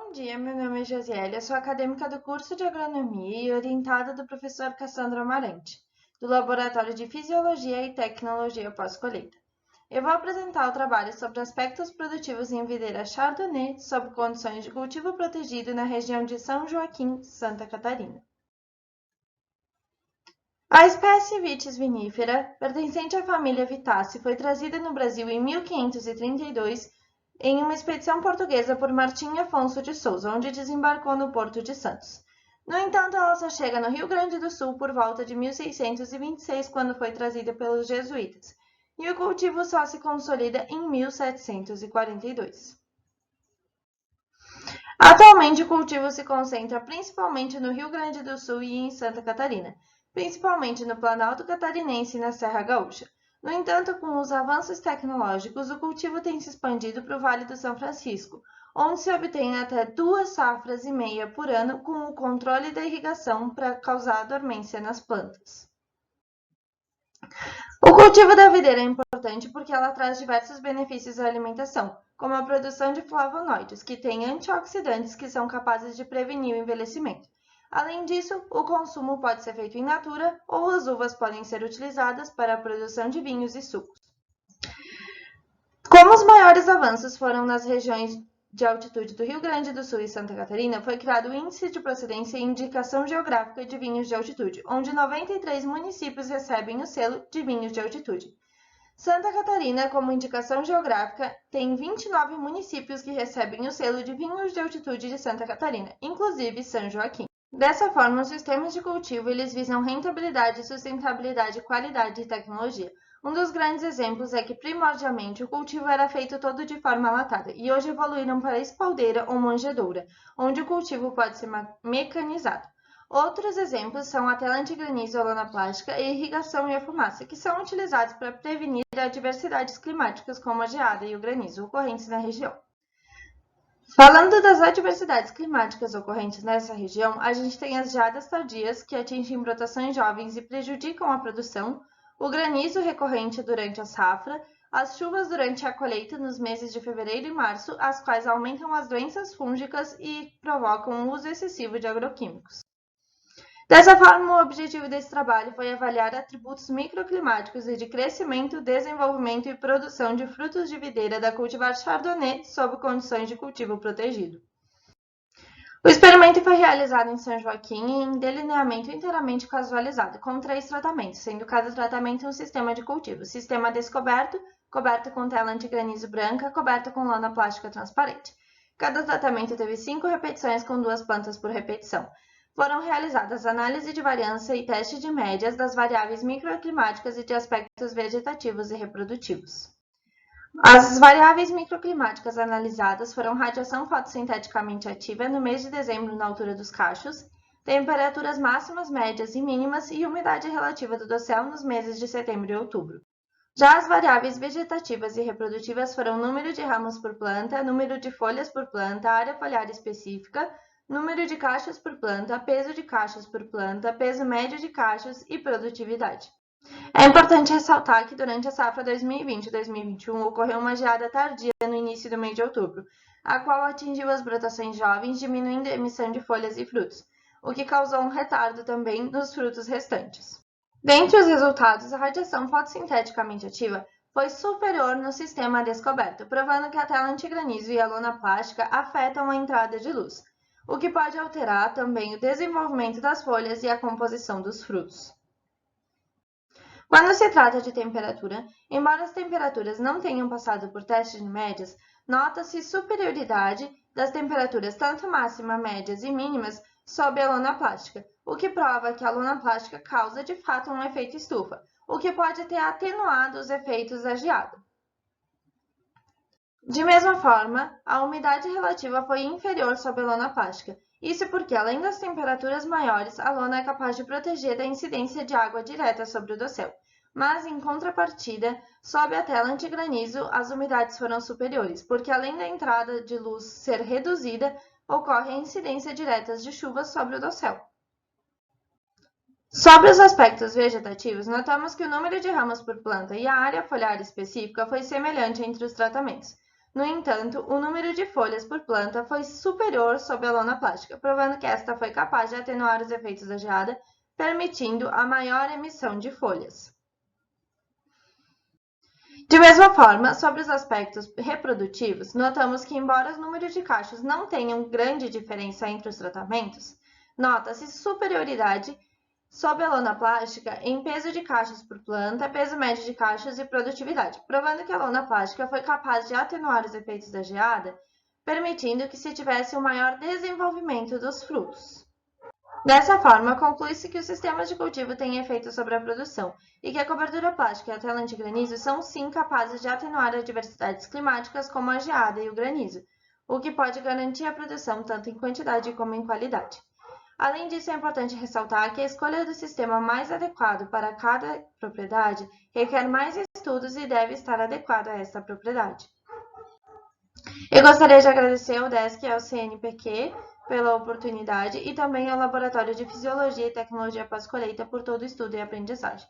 Bom dia, meu nome é Josiélia, sou acadêmica do curso de Agronomia e orientada do professor Cassandra Amarante, do Laboratório de Fisiologia e Tecnologia Pós-Colheita. Eu vou apresentar o trabalho sobre aspectos produtivos em videira Chardonnay sob condições de cultivo protegido na região de São Joaquim, Santa Catarina. A espécie Vitis vinifera, pertencente à família Vitaceae, foi trazida no Brasil em 1532 em uma expedição portuguesa por Martim Afonso de Souza, onde desembarcou no Porto de Santos. No entanto, ela só chega no Rio Grande do Sul por volta de 1626, quando foi trazida pelos jesuítas, e o cultivo só se consolida em 1742. Atualmente, o cultivo se concentra principalmente no Rio Grande do Sul e em Santa Catarina, principalmente no Planalto Catarinense e na Serra Gaúcha. No entanto, com os avanços tecnológicos, o cultivo tem se expandido para o Vale do São Francisco, onde se obtém até 2,5 safras por ano com o controle da irrigação para causar dormência nas plantas. O cultivo da videira é importante porque ela traz diversos benefícios à alimentação, como a produção de flavonoides, que têm antioxidantes que são capazes de prevenir o envelhecimento. Além disso, o consumo pode ser feito in natura ou as uvas podem ser utilizadas para a produção de vinhos e sucos. Como os maiores avanços foram nas regiões de altitude do Rio Grande do Sul e Santa Catarina, foi criado o Índice de Procedência e Indicação Geográfica de Vinhos de Altitude, onde 93 municípios recebem o selo de vinhos de altitude. Santa Catarina, como indicação geográfica, tem 29 municípios que recebem o selo de vinhos de altitude de Santa Catarina, inclusive São Joaquim. Dessa forma, os sistemas de cultivo eles visam rentabilidade, sustentabilidade, qualidade e tecnologia. Um dos grandes exemplos é que, primordialmente, o cultivo era feito todo de forma latada, e hoje evoluíram para espaldeira ou manjedoura, onde o cultivo pode ser mecanizado. Outros exemplos são a tela antigranizo, a lona plástica e a irrigação e a fumaça, que são utilizados para prevenir adversidades climáticas como a geada e o granizo ocorrentes na região. Falando das adversidades climáticas ocorrentes nessa região, a gente tem as geadas tardias, que atingem brotações jovens e prejudicam a produção, o granizo recorrente durante a safra, as chuvas durante a colheita nos meses de fevereiro e março, as quais aumentam as doenças fúngicas e provocam o uso excessivo de agroquímicos. Dessa forma, o objetivo desse trabalho foi avaliar atributos microclimáticos e de crescimento, desenvolvimento e produção de frutos de videira da cultivar Chardonnay sob condições de cultivo protegido. O experimento foi realizado em São Joaquim em delineamento inteiramente casualizado, com 3 tratamentos, sendo cada tratamento um sistema de cultivo: sistema descoberto, coberta com tela antigranizo branca, coberta com lona plástica transparente. Cada tratamento teve 5 repetições com 2 plantas por repetição. Foram realizadas análise de variância e teste de médias das variáveis microclimáticas e de aspectos vegetativos e reprodutivos. As variáveis microclimáticas analisadas foram radiação fotossinteticamente ativa no mês de dezembro na altura dos cachos, temperaturas máximas, médias e mínimas e umidade relativa do dossel nos meses de setembro e outubro. Já as variáveis vegetativas e reprodutivas foram número de ramos por planta, número de folhas por planta, área foliar específica, número de cachos por planta, peso de cachos por planta, peso médio de cachos e produtividade. É importante ressaltar que durante a safra 2020-2021 ocorreu uma geada tardia no início do mês de outubro, a qual atingiu as brotações jovens, diminuindo a emissão de folhas e frutos, o que causou um retardo também nos frutos restantes. Dentre os resultados, a radiação fotossinteticamente ativa foi superior no sistema descoberto, provando que a tela antigranizo e a lona plástica afetam a entrada de luz, o que pode alterar também o desenvolvimento das folhas e a composição dos frutos. Quando se trata de temperatura, embora as temperaturas não tenham passado por testes de médias, nota-se superioridade das temperaturas tanto máxima, médias e mínimas sob a lona plástica, o que prova que a lona plástica causa de fato um efeito estufa, o que pode ter atenuado os efeitos da geada. De mesma forma, a umidade relativa foi inferior sob a lona plástica. Isso porque, além das temperaturas maiores, a lona é capaz de proteger da incidência de água direta sobre o dossel. Mas, em contrapartida, sob a tela antigranizo, as umidades foram superiores, porque além da entrada de luz ser reduzida, ocorre a incidência direta de chuvas sobre o dossel. Sobre os aspectos vegetativos, notamos que o número de ramos por planta e a área foliar específica foi semelhante entre os tratamentos. No entanto, o número de folhas por planta foi superior sob a lona plástica, provando que esta foi capaz de atenuar os efeitos da geada, permitindo a maior emissão de folhas. De mesma forma, sobre os aspectos reprodutivos, notamos que, embora os números de cachos não tenham grande diferença entre os tratamentos, nota-se superioridade sob a lona plástica em peso de cachos por planta, peso médio de cachos e produtividade, provando que a lona plástica foi capaz de atenuar os efeitos da geada, permitindo que se tivesse um maior desenvolvimento dos frutos. Dessa forma, conclui-se que os sistemas de cultivo têm efeito sobre a produção e que a cobertura plástica e a tela antigranizo são sim capazes de atenuar adversidades climáticas como a geada e o granizo, o que pode garantir a produção tanto em quantidade como em qualidade. Além disso, é importante ressaltar que a escolha do sistema mais adequado para cada propriedade requer mais estudos e deve estar adequado a esta propriedade. Eu gostaria de agradecer ao DESC e ao CNPq pela oportunidade e também ao Laboratório de Fisiologia e Tecnologia Pós-Colheita por todo o estudo e aprendizagem.